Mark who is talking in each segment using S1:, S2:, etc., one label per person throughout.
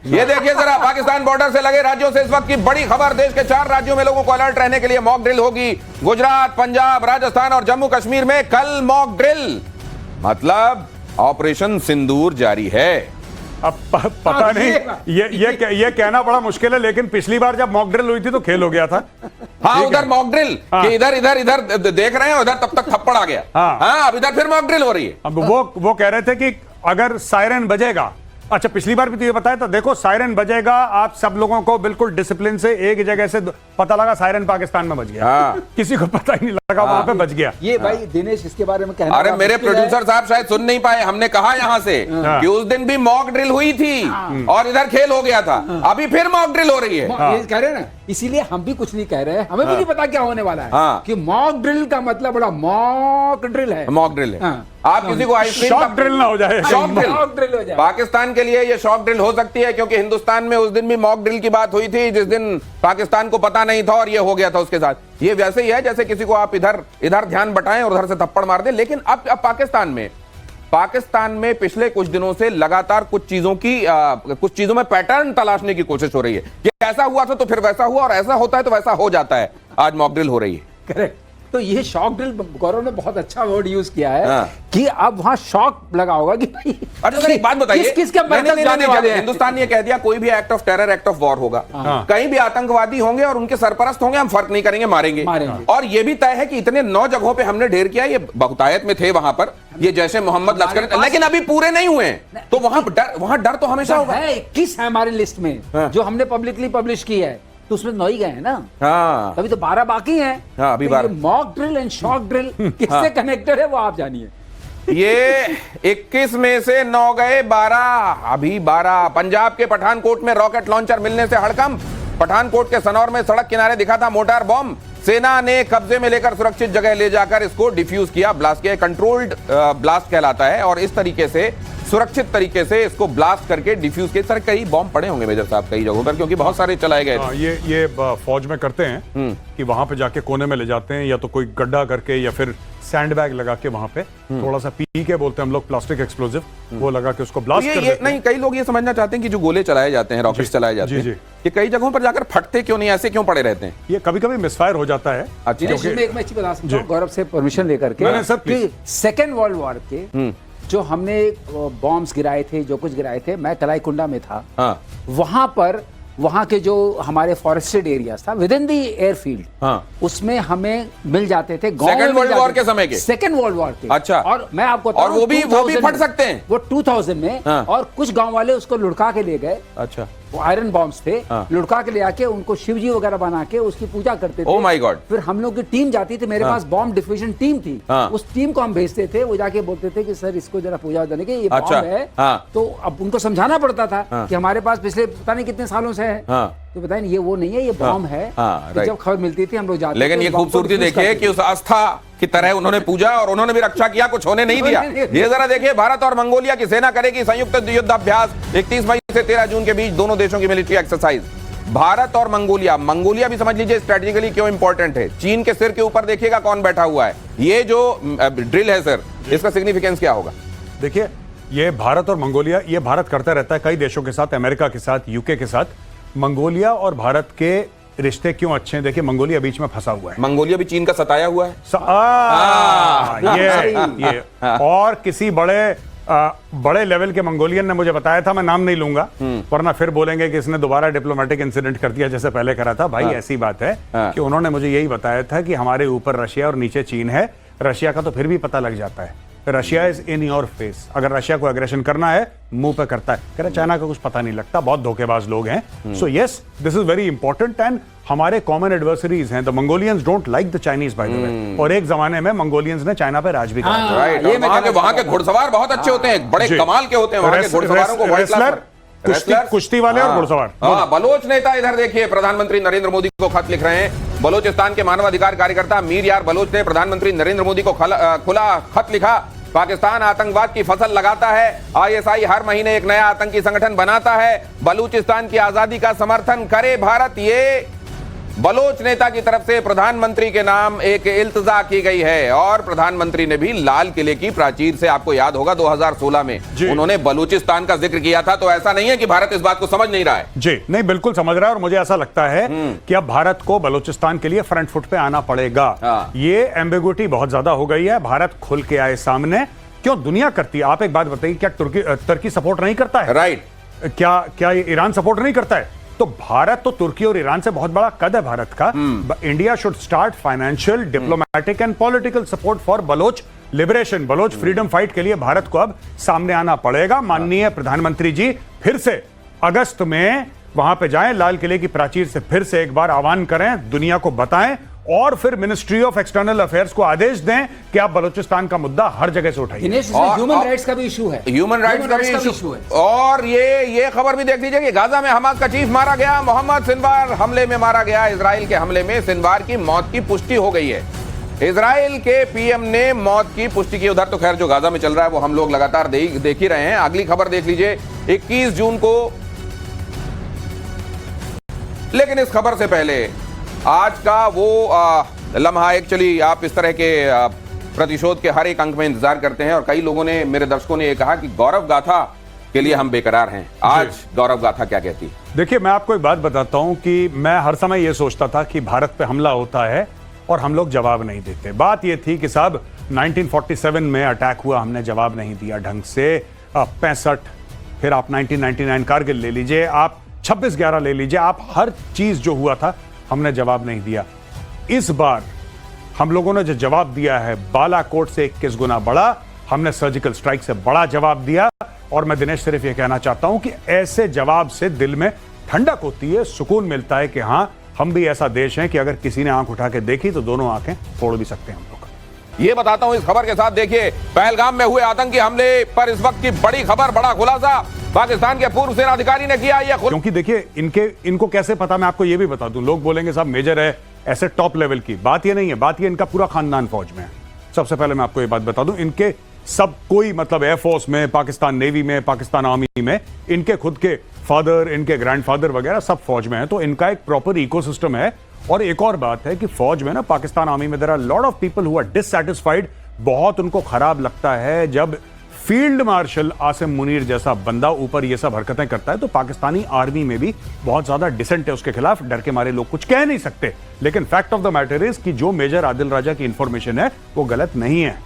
S1: ये देखिए जरा, पाकिस्तान बॉर्डर से लगे राज्यों से इस वक्त की बड़ी खबर। देश के 4 राज्यों में लोगों को अलर्ट रहने के लिए मॉक ड्रिल होगी। गुजरात, पंजाब, राजस्थान और जम्मू कश्मीर में कल मॉक ड्रिल, मतलब ऑपरेशन सिंदूर जारी है।
S2: अब पता नहीं, ये कहना बड़ा मुश्किल है, लेकिन पिछली बार जब मॉक ड्रिल हुई थी तो खेल हो गया था।
S1: हाँ, उधर मॉक ड्रिल कि इधर इधर इधर देख रहे हैं, उधर तब तक थप्पड़ आ गया। हाँ, अब इधर फिर मॉक ड्रिल हो रही है।
S2: अब वो कह रहे थे कि अगर सायरन बजेगा, अच्छा पिछली बार भी तो ये बताया था, देखो सायरन बजेगा, आप सब लोगों को बिल्कुल डिसिप्लिन से एक जगह से पता लगा सायरन पाकिस्तान में बज गया। किसी को पता ही नहीं लगा वहां पे बज गया।
S3: ये भाई दिनेश इसके बारे में कहना,
S1: अरे मेरे प्रोड्यूसर साहब शायद सुन नहीं पाए, हमने कहा यहां से कि उस दिन भी मॉक ड्रिल हुई थी और इधर खेल हो गया था, अभी फिर मॉक ड्रिल हो रही है।
S3: ये कह रहे हैं ना, इसीलिए हम भी कुछ नहीं कह रहे हैं, हमें भी नहीं पता क्या होने वाला है कि मॉक ड्रिल का मतलब बड़ा मॉक ड्रिल है।
S1: मॉक ड्रिल है। आप किसी को आइसक्रीम
S2: शॉक ड्रिल ना हो जाए,
S1: शॉक
S3: ड्रिल हो जाए।
S1: पाकिस्तान के लिए ये शॉक ड्रिल हो सकती है, क्योंकि हिंदुस्तान में उस दिन भी मॉक ड्रिल की बात हुई थी, जिस दिन पाकिस्तान को पता नहीं था और ये हो गया था उसके साथ। ये वैसे ही है जैसे किसी को आप इधर इधर ध्यान बटाएं और उधर से थप्पड़ मार दें। लेकिन अब पाकिस्तान में पिछले कुछ दिनों से लगातार कुछ चीजों में पैटर्न तलाशने की कोशिश हो रही है कि ऐसा हुआ था तो फिर वैसा हुआ, और ऐसा होता है तो वैसा हो जाता है। आज मॉक ड्रिल हो रही है।
S3: करेक्ट। तो ये शॉक ड्रिल, गौरव ने बहुत अच्छा वर्ड यूज किया है कि अब वहां शॉक लगा होगा कि भाई,
S1: अच्छा सर एक बात बताइए,
S3: किसके मरकज जाने वाले हैं?
S1: हिंदुस्तान ने कह दिया कोई भी act of terror, act of war होगा, कहीं भी आतंकवादी होंगे और उनके सरपरस्त होंगे, हम फर्क नहीं करेंगे, मारेंगे। और ये भी तय है कि इतने 9 जगहों पे हमने ढेर किया, ये बहुतायत में थे वहां पर, ये जैसे मोहम्मद लश्कर, लेकिन अभी पूरे नहीं हुए, तो वहां डर तो हमेशा होगा।
S3: 21 है हमारी लिस्ट में जो हमने पब्लिकली पब्लिश की है, तो उसमें 9 ही गए हैं ना। अभी तो 12 बाकी हैं।
S1: अभी 12।
S3: Mock drill and shock drill किससे कनेक्टेड है वो आप जानिए।
S1: ये 21 में से 9 गए, 12 अभी 12। पंजाब के पठानकोट में रॉकेट लॉन्चर मिलने से हड़कंप। पठानकोट के सनौर में सड़क किनारे दिखा था मोटार बॉम्ब, सेना ने कब्जे में लेकर सुरक्षित जगह ले जाकर इसको डिफ्यूज किया, ब्लास्ट किया। कंट्रोल्ड ब्लास्ट कहलाता है, और इस तरीके से सुरक्षित तरीके से इसको ब्लास्ट करके डिफ्यूज किया। सर कई बॉम्ब पड़े होंगे मेजर साहब कई जगहों पर, क्योंकि बहुत सारे चलाए गए थे।
S2: ये फौज में करते हैं कि वहां पे जाके कोने में ले जाते हैं, या तो कोई गड्ढा करके या फिर सैंडबैग लगा के वहां पे थोड़ा सा पी के बोलते हैं हम लोग, प्लास्टिक एक्सप्लोजिव, वो लगा के उसको ब्लास्ट कर देते हैं।
S1: नहीं, कई लोग ये समझना चाहते हैं कि जो गोले चलाए जाते हैं, रॉकेट चलाए जाते हैं, ये कई जगहों पर जाकर फटते क्यों नहीं, ऐसे क्यों पड़े रहते हैं?
S2: ये कभी कभी मिसफायर हो जाता है।
S3: मैं अच्छी बता सकता हूँ गौरव से परमिशन लेकर के, सेकेंड वर्ल्ड वॉर के जो हमने बॉम्ब्स गिराए थे, जो कुछ गिराए थे, मैं कलाईकुंडा में था। वहां पर वहां के जो हमारे फॉरेस्टेड एरियाज था विद इन द एयरफील्ड, उसमें हमें मिल जाते थे
S1: सेकेंड वर्ल्ड वॉर के समय के।
S3: सेकेंड वर्ल्ड वॉर के।
S1: अच्छा।
S3: और मैं आपको
S1: और वो भी फट सकते हैं।
S3: वो 2000 में। और कुछ गांव वाले उसको लुढ़का के ले गए।
S1: अच्छा।
S3: वो आयरन बॉम्ब्स थे, लुढ़का के ले आके उनको शिवजी वगैरह बना के उसकी पूजा करते थे।
S1: Oh my God.
S3: फिर हम लोग की टीम जाती थी, मेरे पास बॉम्ब डिफ्यूजन टीम थी, उस टीम को हम भेजते थे, वो जाके बोलते थे कि सर इसको जरा पूजा देने के, ये बॉम्ब है। तो अब उनको समझाना पड़ता था कि हमारे पास पिछले पता नहीं कितने सालों से है, तो बताए ये वो नहीं है, ये बॉम्ब है। जब खबर मिलती थी हम लोग जाते।
S1: लेकिन ये खूबसूरती देखिए कि उस आस्था की तरह उन्होंने पूजा और उन्होंने भी रक्षा किया, कुछ होने नहीं दिया। ये जरा देखिए, भारत और मंगोलिया की सेना करेगी संयुक्त युद्धाभ्यास 31 मई से 13 जून के बीच, दोनों देशों की मिलिट्री एक्सरसाइज। भारत और मंगोलिया भी समझ लीजिए स्ट्रेटेजिकली क्यों इंपॉर्टेंट है। चीन के सिर के ऊपर देखिएगा कौन बैठा हुआ है। ये जो ड्रिल है सर, इसका सिग्निफिकेंस क्या होगा?
S2: देखिए, ये भारत और मंगोलिया, ये भारत करता रहता है कई देशों के साथ, अमेरिका के साथ, यूके के साथ। मंगोलिया और भारत के रिश्ते क्यों अच्छे हैं? देखिए, मंगोलिया बीच में फंसा हुआ है।
S1: मंगोलिया भी चीन का सताया हुआ है।
S2: ये और किसी बड़े लेवल के मंगोलियन ने मुझे बताया था, मैं नाम नहीं लूंगा वरना फिर बोलेंगे कि इसने दोबारा डिप्लोमेटिक इंसिडेंट कर दिया जैसे पहले करा था। भाई ऐसी बात है कि उन्होंने मुझे यही बताया था कि हमारे ऊपर रशिया और नीचे चीन है। रशिया का तो फिर भी पता लग जाता है, Russia is in your face. अगर रशिया को एग्रेशन करना है मुंह पे करता है। कह रहे चाइना का कुछ पता नहीं लगता, बहुत धोखेबाज लोग हैं। So yes, this is very important and हमारे कॉमन एडवर्सरीज हैं। The Mongolians don't like the Chinese by the way. और एक जमाने में मंगोलियंस ने चाइना पे राज भी करा।
S1: राइट। वहां के घुड़सवार बहुत अच्छे होते हैं, बड़े कमाल के होते हैं वहां के घुड़सवारों को।
S2: कुश्ती वाले और घुड़सवार।
S1: बलोच नेता इधर देखिए, प्रधानमंत्री नरेंद्र मोदी को खत लिख रहे हैं। बलोचिस्तान के मानवाधिकार कार्यकर्ता मीर यार बलोच ने प्रधानमंत्री नरेंद्र मोदी को खुला खत लिखा। पाकिस्तान आतंकवाद की फसल लगाता है, आईएसआई हर महीने एक नया आतंकी संगठन बनाता है, बलूचिस्तान की आजादी का समर्थन करे भारत। ये बलोच नेता की तरफ से प्रधानमंत्री के नाम एक इल्तिजा की गई है और प्रधानमंत्री ने भी लाल किले की प्राचीर से, आपको याद होगा 2016 में उन्होंने बलूचिस्तान का जिक्र किया था। तो ऐसा नहीं है कि भारत इस बात को समझ नहीं रहा है।
S2: जी नहीं, बिल्कुल समझ रहा है और मुझे ऐसा लगता है कि अब भारत को बलूचिस्तान के लिए फ्रंट फुट पे आना पड़ेगा। ये एम्बिगुइटी बहुत ज्यादा हो गई है, भारत खुल के आए सामने। क्यों दुनिया करती है? आप एक बात बताइए, क्या तुर्की सपोर्ट नहीं करता है?
S1: राइट।
S2: क्या ईरान सपोर्ट नहीं करता है? तो भारत तो तुर्की और ईरान से बहुत बड़ा कद है भारत का। India should start financial, diplomatic and political support for Baloch liberation. Baloch freedom fight के लिए भारत को अब सामने आना पड़ेगा। माननीय प्रधानमंत्री जी फिर से अगस्त में वहां पे जाएं, लाल किले की प्राचीर से फिर से एक बार आह्वान करें, दुनिया को बताएं और फिर मिनिस्ट्री ऑफ एक्सटर्नल अफेयर्स को आदेश दें कि आप बलूचिस्तान का मुद्दा हर जगह से उठाइए।
S3: ह्यूमन राइट्स का भी इशू है,
S1: ह्यूमन राइट्स का भी इशू है। और ये खबर भी देख लीजिए कि गाजा में हमास का चीफ मारा गया, मोहम्मद सिनवार हमले में मारा गया। इजराइल के हमले में सिनवार की मौत की पुष्टि हो गई है। इजराइल के पीएम ने मौत की पुष्टि की। उधर तो खैर जो गाजा में चल रहा है वो हम लोग लगातार देख ही रहे हैं। अगली खबर देख लीजिए 21 जून को। लेकिन इस खबर से पहले आज का वो लम्हा, एक्चुअली आप इस तरह के प्रतिशोध के हर एक अंक में इंतजार करते हैं और कई लोगों ने, मेरे दर्शकों ने ये कहा कि गौरव गाथा के लिए हम बेकरार हैं। आज गौरव गाथा क्या कहती? देखिए,
S2: मैं आपको एक बात बताता हूं कि मैं हर समय ये सोचता था कि भारत पे हमला होता है और हम लोग जवाब नहीं देते। बात ये थी कि साहब 1947 में अटैक हुआ, हमने जवाब नहीं दिया ढंग से। 65, फिर आप 1999 कारगिल ले लीजिए, आप 26/11 ले लीजिए, आप हर चीज जो हुआ था हमने जवाब नहीं दिया। इस बार हम लोगों ने जो जवाब दिया है बालाकोट से 21 गुना बड़ा, हमने सर्जिकल स्ट्राइक से बड़ा जवाब दिया। और मैं दिनेश सिर्फ ये कहना चाहता हूं कि ऐसे जवाब से दिल में ठंडक होती है, सुकून मिलता है कि हां, हम भी ऐसा देश हैं कि अगर किसी ने आंख उठा के देखी तो दोनों आंखें फोड़ भी सकते हैं हम लोग।
S1: ये बताता हूं इस खबर के साथ। देखिए, पहलगाम में हुए आतंकी हमले पर इस वक्त की बड़ी खबर, बड़ा खुलासा पाकिस्तान के पूर्व सेनाधिकारी ने किया।
S2: क्योंकि देखिए, इनको कैसे पता, मैं आपको ये भी बता दूं। लोग बोलेंगे साहब मेजर है, ऐसे टॉप लेवल की बात ये नहीं है। बात ये, इनका पूरा खानदान फौज में है। सबसे पहले मैं आपको ये बात बता दूं, इनके सब कोई मतलब एयरफोर्स में, पाकिस्तान नेवी में, पाकिस्तान आर्मी में, इनके खुद के फादर, इनके ग्रैंडफादर वगैरह सब फौज में है। तो इनका एक प्रॉपर इकोसिस्टम है। और एक और बात है कि फौज में ना, पाकिस्तान आर्मी में there are lot of people who are dissatisfied. बहुत उनको खराब लगता है जब फील्ड मार्शल आसिम मुनीर जैसा बंदा ऊपर ये सब हरकतें करता है। तो पाकिस्तानी आर्मी में भी बहुत ज्यादा डिसेंट है उसके खिलाफ, डर के मारे लोग कुछ कह नहीं सकते। लेकिन fact of the matter is कि जो मेजर आदिल राजा की इंफॉर्मेशन है वो गलत नहीं है।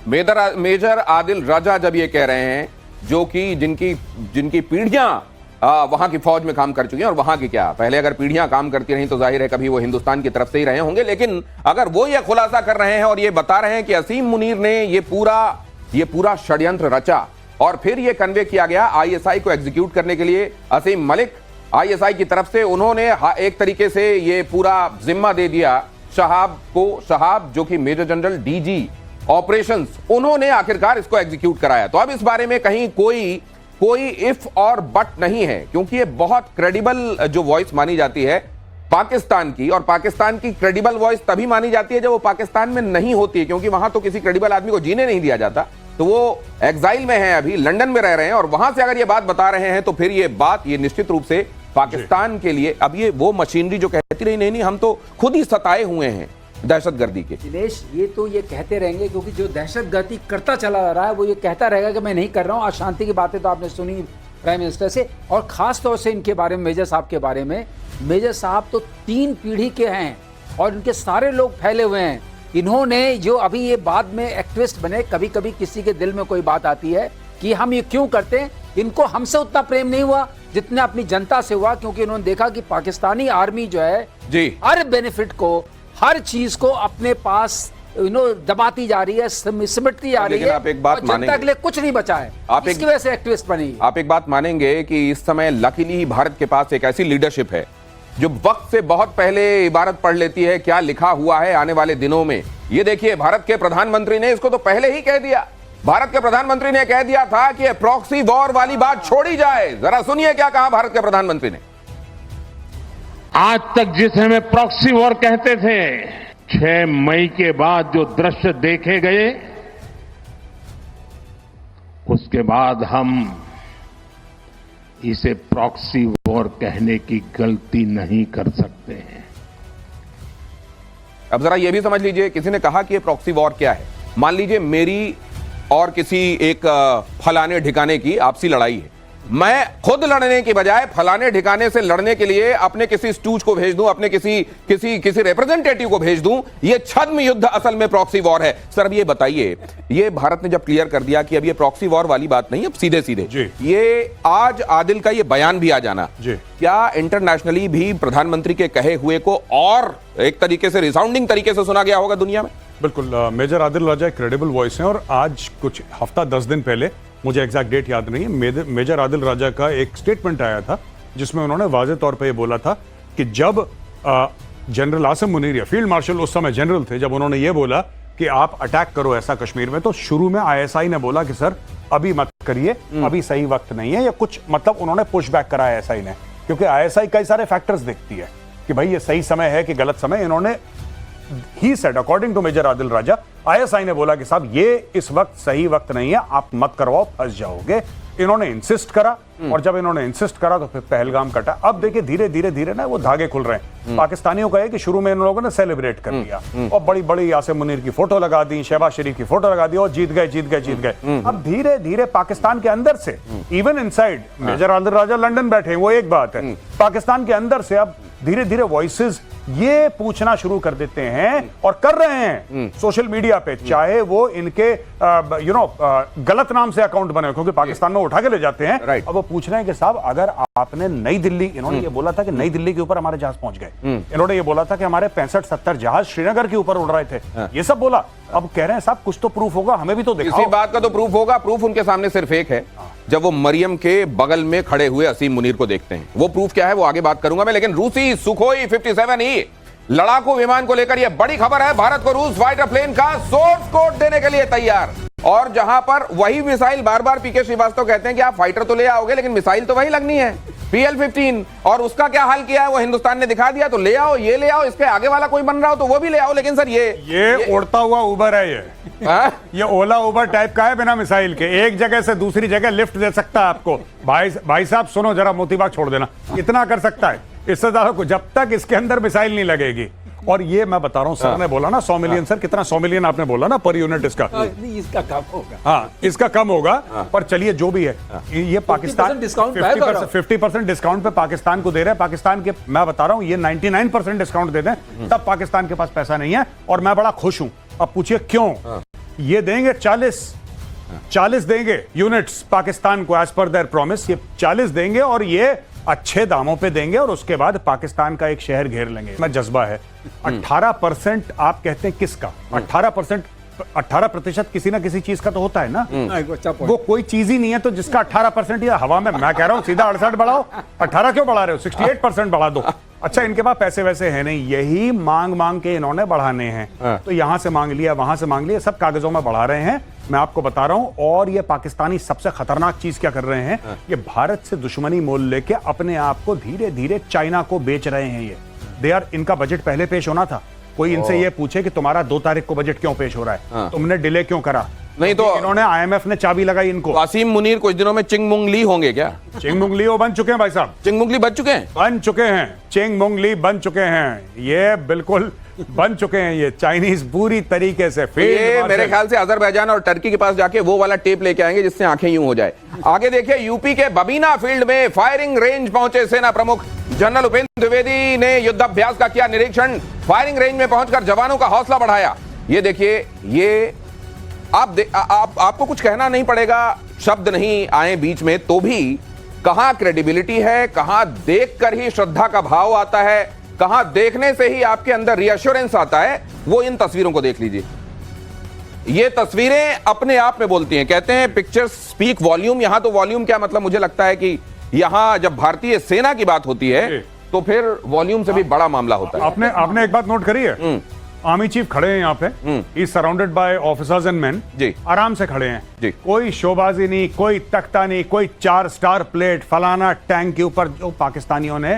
S1: मेजर आदिल राजा जब ये कह रहे हैं, जो कि जिनकी पीढ़ियां वहां की फौज में काम कर चुकी हैं, और वहां की क्या, पहले अगर पीढ़ियां काम करती रही तो जाहिर है कभी वो हिंदुस्तान की तरफ से ही रहे होंगे। लेकिन अगर वो ये खुलासा कर रहे हैं और ये बता रहे हैं कि असीम मुनीर ने ये पूरा षड्यंत्र रचा और फिर ये कन्वे किया गया आईएसआई को एग्जीक्यूट करने के लिए। असीम मलिक आईएसआई की तरफ से, उन्होंने एक तरीके से ये पूरा जिम्मा दे दिया शहाब जो कि मेजर जनरल डीजी ऑपरेशंस, उन्होंने आखिरकार इसको एग्जीक्यूट कराया। तो अब इस बारे में कहीं कोई इफ और बट नहीं है, क्योंकि ये बहुत क्रेडिबल जो वॉइस मानी जाती है पाकिस्तान की, और पाकिस्तान की क्रेडिबल वॉइस तभी मानी जाती है जब वो पाकिस्तान में नहीं होती है, क्योंकि वहां तो किसी क्रेडिबल आदमी को जीने नहीं दिया जाता। तो वो एग्जाइल में है, अभी लंदन में रह रहे हैं, और वहां से अगर ये बात बता रहे हैं तो फिर ये निश्चित रूप से पाकिस्तान के लिए अब ये वो मशीनरी जो कहती रही नहीं हम तो खुद ही सताए हुए हैं दहशतगर्दी के।
S3: दिनेश, ये तो ये कहते रहेंगे, क्योंकि जो दहशतगर्दी करता चला जा रहा है वो ये कहता रहेगा कि मैं नहीं कर रहा हूं। अशांति की बातें तो आपने सुनी प्राइम मिनिस्टर से, और खास तौर से इनके बारे में, मेजर साहब के बारे में। मेजर साहब तो 3 पीढ़ी के हैं और इनके सारे लोग फैले हुए हैं। इन्होंने जो अभी ये बाद में एक्टिविस्ट बने, कभी कभी किसी के दिल में कोई बात आती है कि हम ये क्यों करते हैं, इनको हमसे उतना प्रेम नहीं हुआ जितना अपनी जनता से हुआ, क्योंकि इन्होंने देखा कि पाकिस्तानी आर्मी जो है जी हर बेनिफिट को, हर चीज को अपने पास दबाती जा रही है, सिमटती जा रही है।
S1: आप एक बात
S3: जनता के लिए कुछ नहीं बचा है, इसकी वजह से एक्टिविस्ट बनी।
S1: आप एक बात मानेंगे कि इस समय लकीली भारत के पास एक ऐसी लीडरशिप है जो वक्त से बहुत पहले इबारत पढ़ लेती है क्या लिखा हुआ है आने वाले दिनों में। ये देखिए, भारत के प्रधानमंत्री ने इसको तो पहले ही कह दिया। भारत के प्रधानमंत्री ने कह दिया था कि प्रॉक्सी वॉर वाली बात छोड़ी जाए। जरा सुनिए क्या कहा भारत के प्रधानमंत्री ने।
S4: आज तक जिसे हमें प्रॉक्सी वॉर कहते थे, 6 मई के बाद जो दृश्य देखे गए, उसके बाद हम इसे प्रॉक्सी वॉर कहने की गलती नहीं कर सकते हैं।
S1: अब जरा ये भी समझ लीजिए, किसी ने कहा कि ये प्रॉक्सी वॉर क्या है। मान लीजिए मेरी और किसी एक फलाने ठिकाने की आपसी लड़ाई है, मैं खुद लड़ने की बजाय फलाने ठिकाने से लड़ने के लिए अपने किसी स्टूज को भेज दूं, अपने किसी रिप्रेजेंटेटिव को भेज दूं, ये छद्म युद्ध असल में प्रॉक्सी वॉर है। सर अब ये बताइए, ये भारत ने जब क्लियर कर दिया कि अब ये प्रॉक्सी वॉर वाली बात नहीं, अब सीधे सीधे ये आज आदिल का ये बयान भी आ जाना, क्या इंटरनेशनली भी प्रधानमंत्री के कहे हुए को और एक तरीके से रिसाउंडिंग तरीके से सुना गया होगा दुनिया में?
S2: बिल्कुल, मेजर आदिल राजा एक क्रेडिबल वॉइस हैं और आज कुछ हफ्ता 10 दिन पहले, मुझे एग्जैक्ट डेट याद नहीं है, मेजर आदिल राजा का एक स्टेटमेंट आया था जिसमें उन्होंने वाज़े तौर पे ये बोला था कि जब जनरल आसिम मुनीर या फील्ड मार्शल उस समय जनरल थे, जब उन्होंने ये बोला कि आप अटैक करो ऐसा कश्मीर में, तो शुरू में आईएसआई ने बोला कि सर अभी मत करिए, अभी सही वक्त नहीं है, या कुछ मतलब उन्होंने पुश बैक करा आईएसआई ने, क्योंकि आईएसआई कई सारे फैक्टर्स देखती है कि भाई ये सही समय है कि गलत समय। इन्होंने he said according to major Adil Raja, ISI ने बोला कि साहब ये इस वक्त सही वक्त नहीं है, आप मत करवाओ, फंस जाओगे। इन्होंने इंसिस्ट करा और जब इन्होंने इंसिस्ट करा तो फिर पहलगाम कटा। अब देखिए धीरे धीरे धीरे ना वो धागे खुल रहे हैं। पाकिस्तानियों का है कि शुरू में इन लोगों ने सेलिब्रेट कर लिया और बड़ी बड़ी आसिम मुनीर की फोटो लगा दी, शहबाज शरीफ की फोटो लगा दी और जीत गए जीत गए जीत गए। अब धीरे धीरे पाकिस्तान के अंदर से, इवन इनसाइड, मेजर आदिल राजा लंदन बैठे हैं वो एक बात है, पाकिस्तान के अंदर से अब धीरे धीरे वॉइसेस ये पूछना शुरू कर देते हैं और कर रहे हैं सोशल मीडिया पे, चाहे वो इनके गलत नाम से अकाउंट बने, क्योंकि पाकिस्तान में उठा के ले जाते हैं। अब वो पूछ रहे हैं कि साहब अगर आपने नई दिल्ली, इन्होंने ये बोला था कि नई दिल्ली के ऊपर हमारे जहाज पहुंच गए, इन्होंने ये बोला था कि हमारे 65-70 जहाज श्रीनगर के ऊपर उड़ रहे थे, ये सब बोला। अब कह रहे हैं साहब कुछ तो प्रूफ होगा, हमें भी तो दिखाओ।
S1: इसी बात का तो प्रूफ होगा। प्रूफ उनके सामने सिर्फ एक है, जब वो मरियम के बगल में खड़े हुए असीम मुनीर को देखते हैं। वो प्रूफ क्या है वो आगे बात करूंगा मैं, लेकिन रूसी सुखोई 57E लड़ाकू विमान को लेकर यह बड़ी खबर है। भारत को रूस फाइटर प्लेन का सोर्स कोड देने के लिए तैयार, और जहां पर वही मिसाइल, बार बार पीके श्रीवास्तव कहते हैं कि आप फाइटर तो ले आओगे लेकिन मिसाइल तो वही लगनी है, PL-15, और उसका क्या हाल किया है वो हिंदुस्तान ने दिखा दिया। तो ले आओ, ये ले आओ, इसके आगे वाला कोई बन रहा हो तो वो भी ले आओ, लेकिन सर ये
S2: उड़ता हुआ उबर है, ये ओला उबर टाइप का है, बिना मिसाइल के एक जगह से दूसरी जगह लिफ्ट दे सकता है आपको। भाई साहब सुनो जरा, मोतीबाग छोड़ देना, इतना कर सकता है, इससे ज्यादा को, जब तक इसके अंदर मिसाइल नहीं लगेगी। और ये मैं बता रहा हूं, सर ने बोला ना 100 मिलियन, सर कितना 100 मिलियन आपने बोला ना पर यूनिट इसका,
S3: इसका कम होगा।
S2: हाँ इसका कम होगा, पर चलिए जो भी है, ये पाकिस्तान 50% डिस्काउंट पे पाकिस्तान को दे रहे हैं। पाकिस्तान के, मैं बता रहा हूं, ये 99% डिस्काउंट दे दें तब पाकिस्तान के पास पैसा नहीं है, और मैं बड़ा खुश हूं। अब पूछिए क्यों? ये देंगे 40 देंगे यूनिट्स पाकिस्तान को एज पर देयर प्रॉमिस, ये 40 देंगे और ये अच्छे दामों पे देंगे, और उसके बाद पाकिस्तान का एक शहर घेर लेंगे। मैं जज्बा है। 18% आप कहते हैं किसका? 18% किसी ना किसी चीज का तो होता है ना, वो कोई चीज ही नहीं है तो जिसका 18% या हवा में, मैं कह रहा हूं सीधा 68 बढ़ाओ, 18 क्यों बढ़ा रहे हो? 68% बढ़ा दो। अच्छा इनके पास पैसे वैसे है नहीं, यही मांग के इन्होंने बढ़ाने हैं, तो यहां से मांग लिया, वहां से मांग लिया, सब कागजों में बढ़ा रहे हैं, मैं आपको बता रहा हूं। और ये पाकिस्तानी सबसे खतरनाक चीज क्या कर रहे हैं, ये भारत से दुश्मनी मोल लेके अपने आप को धीरे धीरे चाइना को बेच रहे हैं। ये इनका बजट पहले पेश होना था, कोई इनसे ये पूछे कि तुम्हारा 2 तारीख को बजट क्यों पेश हो रहा है, तुमने डिले क्यों करा? नहीं तो इन्होंने, IMF ने चाबी लगाई इनको।
S1: आसिम मुनीर कुछ दिनों में चिंगमुंग ली होंगे क्या?
S2: चिंगमुंग ली वो बन चुके हैं भाई साहब,
S1: चिंगमुंग ली बन चुके हैं,
S2: चिंगमुंग ली बन चुके हैं, ये बिल्कुल बन चुके हैं, ये चाइनीज पूरी तरीके से।
S1: ये मेरे ख्याल से अजरबैजान और टर्की के पास जाके वो वाला टेप लेके आएंगे जिससे आंखें यूं हो जाए। आगे देखिए, यूपी के बबीना फील्ड में फायरिंग रेंज पहुंचे सेना प्रमुख जनरल उपेंद्र द्विवेदी ने युद्धाभ्यास का किया निरीक्षण। फायरिंग रेंज में पहुंचकर जवानों का हौसला बढ़ाया। ये देखिए, ये आपको कुछ कहना नहीं पड़ेगा, शब्द नहीं आए बीच में तो भी कहां क्रेडिबिलिटी है, कहां देखकर ही श्रद्धा का भाव आता है, कहां देखने से ही आपके अंदर रिएश्योरेंस आता है, वो इन तस्वीरों को देख लीजिए। ये तस्वीरें अपने आप में बोलती हैं। कहते हैं पिक्चर्स स्पीक वॉल्यूम। यहां तो वॉल्यूम क्या मतलब, मुझे लगता है कि यहां जब भारतीय सेना की बात होती है तो फिर वॉल्यूम से भी बड़ा मामला होता है।
S2: आपने एक बात नोट करी है, आर्मी चीफ खड़े हैं यहाँ पे, is surrounded by officers and main, आराम से खड़े हैं जी, कोई शोबाजी नहीं, कोई तख्ता नहीं, कोई 4 स्टार प्लेट फलाना टैंक के ऊपर, जो पाकिस्तानियों ने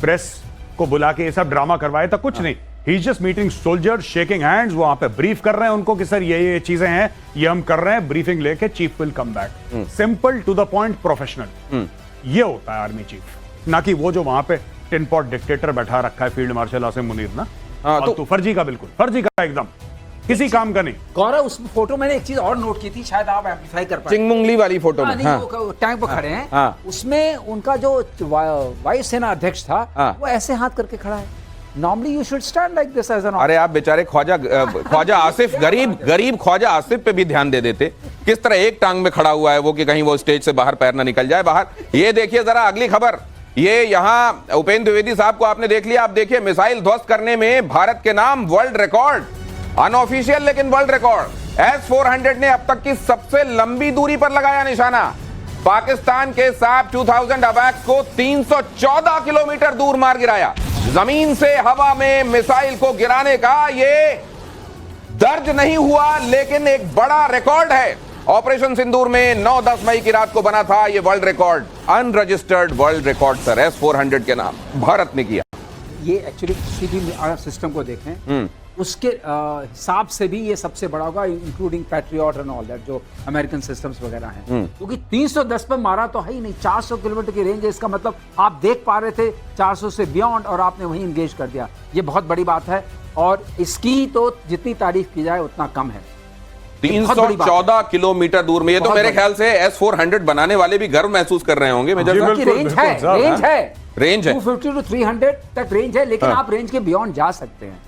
S2: प्रेस को बुला के ये सब ड्रामा करवाया था, कुछ नहीं। He is just meeting soldiers, shaking hands, वहां पे ब्रीफ कर रहे हैं उनको कि सर ये चीजें हैं, ये हम कर रहे हैं, ब्रीफिंग लेके chief will come back. Simple to the point, professional, ये होता है आर्मी चीफ, ना कि वो जो वहां पे टिन पॉट डिक्टेटर बैठा रखा है फील्ड मार्शल आसिम मुनीर ना, फालतू, फर्जी का, बिल्कुल फर्जी का, एकदम किसी काम का नहीं।
S3: गौरव, उस फोटो मैंने एक चीज और नोट की थी, शायद आप एम्प्लीफाई कर पाए।
S1: चिंगमुंगली वाली फोटो में, हाँ,
S3: वो टैंक पर खड़े हैं,
S1: हाँ,
S3: उसमें उनका जो वायुसेना अध्यक्ष था,
S1: हाँ,
S3: वो ऐसे हाथ करके खड़ा है। Normally you should stand like this as an.
S1: अरे आप बेचारे ख्वाजा आसिफ, गरीब ख्वाजा आसिफ पे भी ध्यान दे देते, किस तरह एक टांग में खड़ा हुआ है वो कि कहीं वो स्टेज से बाहर पैर ना निकल जाए बाहर। ये देखिए जरा अगली खबर, ये यहां उपेंद्र द्विवेदी साहब को आपने देख लिया, आप देखिए मिसाइल ध्वस्त करने में भारत के नाम वर्ल्ड रिकॉर्ड, अनऑफिशियल लेकिन वर्ल्ड रिकॉर्ड। S-400 ने अब तक की सबसे लंबी दूरी पर लगाया निशाना। पाकिस्तान के SAP 2000 अवैक्स को 314 किलोमीटर दूर मार गिराया। जमीन से हवा में मिसाइल को गिराने का ये दर्ज नहीं हुआ लेकिन एक बड़ा रिकॉर्ड है। ऑपरेशन सिंदूर में 9-10 मई की रात को बना था ये world record, unregistered world record sir, S-400 के नाम भारत ने किया।
S3: ये एक्चुअली किसी भी सिस्टम को देखें उसके हिसाब से भी ये सबसे बड़ा होगा, including patriot and all that जो अमेरिकन सिस्टम्स वगैरह हैं, क्योंकि 310 पर मारा तो है ही नहीं, 400 किलोमीटर की रेंज है। इसका मतलब आप देख पा रहे थे 400 से बियॉन्ड और आपने वहीं इंगेज कर दिया। ये बहुत बड़ी बात है और इसकी तो जितनी तारीफ की जाए उतना कम है।
S1: 314 किलोमीटर दूर में, ये तो मेरे ख्याल से S-400 बनाने वाले भी गर्व महसूस कर रहे होंगे। मेजर साहब
S3: की रेंज है 250 to 300 तक रेंज है, लेकिन आप रेंज के बियॉन्ड जा सकते हैं।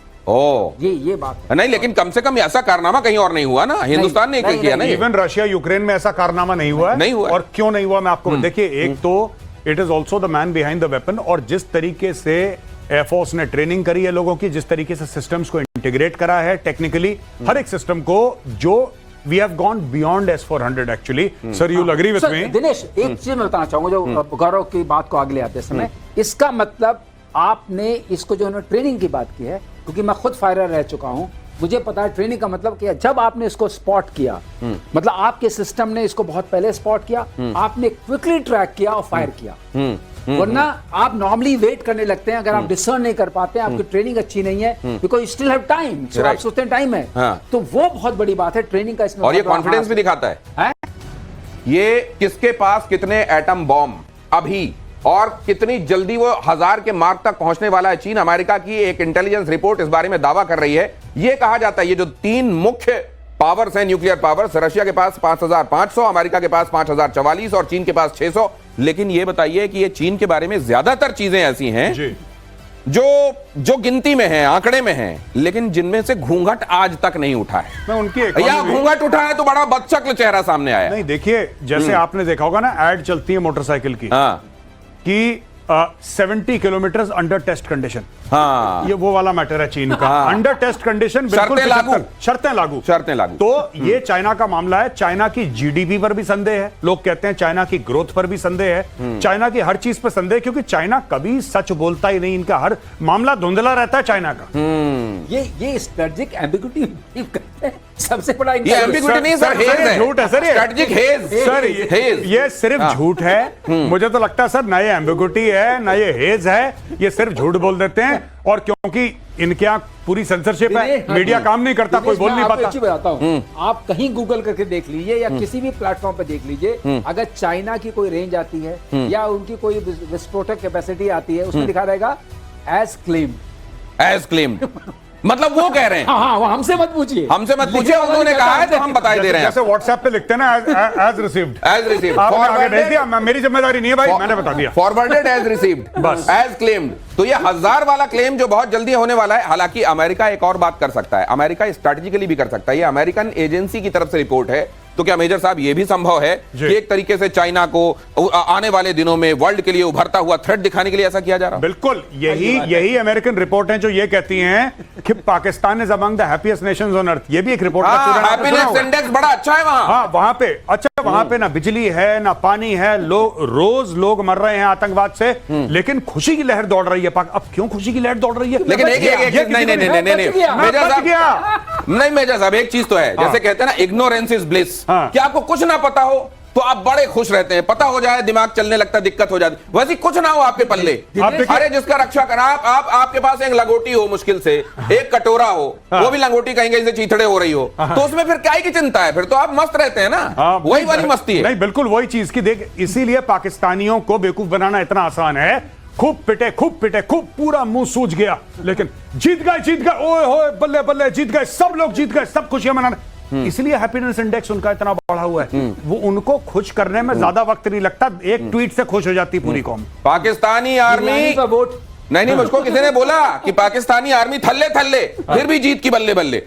S3: ये बात है।
S1: नहीं, लेकिन कम से कम ऐसा कारनामा कहीं और नहीं हुआ ना, हिंदुस्तान ने किया ना।
S2: इवन रशिया यूक्रेन में ऐसा कारनामा नहीं हुआ है।
S1: नहीं हुआ।
S2: और क्यों नहीं हुआ मैं आपको देखिए, एक तो it is also the man behind the weapon, और जिस तरीके से एयरफोर्स ने ट्रेनिंग करी है लोगों की, जिस तरीके से सिस्टम्स को इंटीग्रेट करा है टेक्निकली, हर एक सिस्टम को, जो we have gone beyond S-400 actually. Sir you will agree with me?
S3: Dinesh, एक चीज मैं बताना चाहूंगा, जो गौरव की बात को आगे ले आते समय, इसका मतलब आपने इसको जो ट्रेनिंग की बात की है, क्योंकि मैं खुद फायरर रह चुका हूं, मुझे पता है ट्रेनिंग का मतलब क्या। जब आपने इसको स्पॉट किया, मतलब आपके सिस्टम ने इसको बहुत पहले स्पॉट किया, आपने क्विकली ट्रैक किया और फायर किया, वरना आप नॉर्मली वेट करने लगते हैं अगर आप डिसर्न नहीं कर पाते हैं, आपकी ट्रेनिंग अच्छी नहीं है, बिकॉज स्टिल हैव टाइम, सो आप सोचते हैं टाइम है, तो वो बहुत बड़ी बात है ट्रेनिंग का इसमें।
S1: और ये कॉन्फिडेंस भी दिखाता है ये किसके पास कितने एटम बॉम्ब अभी और कितनी जल्दी वो 1000 के मार्क तक पहुंचने वाला है। चीन, अमेरिका की एक इंटेलिजेंस रिपोर्ट इस बारे में दावा कर रही है। ये कहा जाता है ये जो 3 मुख्य पावर्स हैं, न्यूक्लियर पावर्स, रशिया के पास 5500, अमेरिका के पास 5044 और चीन के पास 600। लेकिन ये बताइए कि ये चीन के बारे में ज्यादातर चीजें ऐसी हैं जो गिनती में है, आंकड़े में है, लेकिन जिनमें से घूंघट आज तक नहीं उठा है।
S2: मैं उनकी
S1: या घूंघट उठा है तो बड़ा बदशक्ल चेहरा सामने आया।
S2: नहीं, देखिए जैसे आपने देखा होगा ना, एड चलती है मोटरसाइकिल की, कि 70 किलोमीटर अंडर टेस्ट कंडीशन।
S1: हाँ,
S2: ये वो वाला मैटर है चीन का। अंडर टेस्ट कंडीशन,
S1: शर्तें लागू।
S2: तो ये चाइना का मामला है। चाइना की जीडीपी पर भी संदेह है, लोग कहते हैं चाइना की ग्रोथ पर भी संदेह है, चाइना की हर चीज पर संदेह, क्योंकि चाइना कभी सच बोलता ही नहीं, इनका हर मामला धुंधला रहता है चाइना का।
S3: ये स्ट्रेटेजिक एम्बिग्युइटी करते हैं, सबसे बड़ा
S1: ये एम्बिग्युइटी नहीं सर, हेज है,
S2: झूठ है सर,
S1: स्ट्रेटेजिक हेज
S2: सर, ये सिर्फ झूठ है। मुझे तो लगता है सर, ना ये एम्बिग्युइटी है ना ये हेज है, ये सिर्फ झूठ बोल देते हैं। और क्योंकि इनके यहाँ पूरी सेंसरशिप है, मीडिया काम नहीं करता, कोई बोल नहीं पाता।
S3: बताता हूं, आप कहीं गूगल करके देख लीजिए या किसी भी प्लेटफॉर्म पे देख लीजिए, अगर चाइना की कोई रेंज आती है या उनकी कोई विस्फोटक कैपेसिटी आती है, उसमें लिखा रहेगा एज क्लेम्ड।
S1: मतलब वो कह रहे हैं।
S3: हाँ, हमसे मत पूछिए,
S1: उन्होंने कहा है तो हम बता दे रहे हैं।
S2: जैसे व्हाट्सएप पे लिखते हैं ना, एज रिसीव्ड। आपने आगे भेज दिया, मेरी जिम्मेदारी नहीं है भाई, मैंने बता दिया।
S1: फॉरवर्डेड एज रिसीव्ड, बस एज क्लेम्ड। तो ये 1000 वाला क्लेम जो बहुत जल्दी होने वाला है। हालांकि अमेरिका एक और बात कर सकता है, अमेरिका स्ट्रैटेजिकली भी कर सकता है। ये अमेरिकन एजेंसी की तरफ से रिपोर्ट है, तो क्या मेजर साहब ये भी संभव है कि एक तरीके से चाइना को आने वाले दिनों में वर्ल्ड के लिए उभरता हुआ थ्रेट दिखाने के लिए ऐसा किया जा रहा है?
S2: बिल्कुल, यही अमेरिकन रिपोर्ट है जो ये कहती हैं कि Pakistan is among the happiest Nations on earth. ये भी एक रिपोर्ट है।
S1: हैप्पीनेस इंडेक्स बड़ा अच्छा है वहां।
S2: हाँ, वहां पे अच्छा, वहां पे ना बिजली है ना पानी है, रोज लोग मर रहे हैं आतंकवाद से, लेकिन खुशी की लहर दौड़ रही है। अब क्यों खुशी की लहर दौड़ रही है?
S1: लेकिन नहीं मेजर साहब, एक चीज तो है, जैसे कहते हैं ना, इग्नोरेंस इज ब्लिस। कि आपको कुछ ना पता हो तो आप बड़े खुश रहते हैं, पता हो जाए दिमाग चलने लगता, दिक्कत हो जाती। वैसे कुछ ना हो आपके पल्ले, अरे जिसका रक्षा करा, आपके पास एक लंगोटी हो, मुश्किल से एक कटोरा हो, वो भी लंगोटी कहेंगे जैसे चीथड़े हो रही हो, तो उसमें फिर क्या की चिंता है? फिर तो आप मस्त रहते हैं ना। वही वाली मस्ती है।
S2: नहीं, बिल्कुल वही चीज की देख, इसीलिए पाकिस्तानियों को बेवकूफ बनाना इतना आसान है। खूब पिटे खूब पूरा मुंह सूज गया, लेकिन जीत गए, ओए होए बल्ले बल्ले जीत गए, सब लोग जीत गए, सब खुशियां मनाने। इसलिए हैप्पीनेस इंडेक्स उनका इतना बढ़ा हुआ है। वो उनको खुश करने में ज्यादा वक्त नहीं लगता, एक ट्वीट से खुश हो जाती पूरी कौम।
S1: पाकिस्तानी आर्मी
S3: का वोट
S1: नहीं, मुझको किसी ने बोला कि पाकिस्तानी आर्मी थल्ले फिर भी जीत की बल्ले बल्ले।